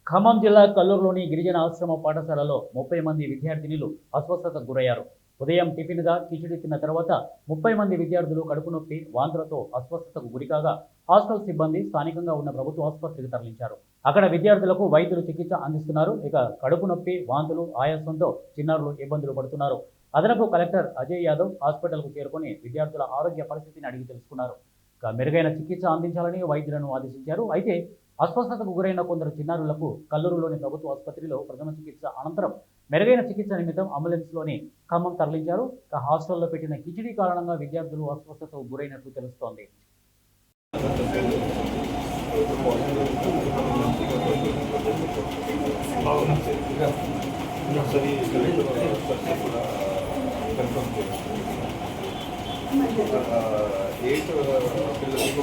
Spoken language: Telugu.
ఖమ్మం జిల్లా కల్లూరులోని గిరిజన ఆశ్రమ పాఠశాలలో 30 మంది విద్యార్థినులు అస్వస్థతకు గురయ్యారు. ఉదయం టిఫిన్గా కిచిడి తిన్న తర్వాత 30 మంది విద్యార్థులు కడుపు నొప్పి, వాంతులతో అస్వస్థతకు గురికాగా హాస్టల్ సిబ్బంది స్థానికంగా ఉన్న ప్రభుత్వ ఆసుపత్రికి తరలించారు. అక్కడ విద్యార్థులకు వైద్యులు చికిత్స అందిస్తున్నారు. ఇక కడుపు నొప్పి, వాంతులు, ఆయాసంతో చిన్నారులు ఇబ్బందులు పడుతున్నారు. అదనపు కలెక్టర్ అజయ్ యాదవ్ హాస్పిటల్కు చేరుకొని విద్యార్థుల ఆరోగ్య పరిస్థితిని అడిగి తెలుసుకున్నారు. ఇక మెరుగైన చికిత్స అందించాలని వైద్యులను ఆదేశించారు. అయితే అస్వస్థతకు గురైన కొందరు చిన్నారులకు కల్లూరులోని ప్రభుత్వ ఆసుపత్రిలో ప్రథమ చికిత్స అనంతరం మెరుగైన చికిత్స నిమిత్తం అంబులెన్స్లోని ఖమ్మం తరలించారు. ఇక హాస్టల్లో పెట్టిన కిచిడి కారణంగా విద్యార్థులు అస్వస్థతకు గురైనట్లు తెలుస్తోంది. పిల్లలకు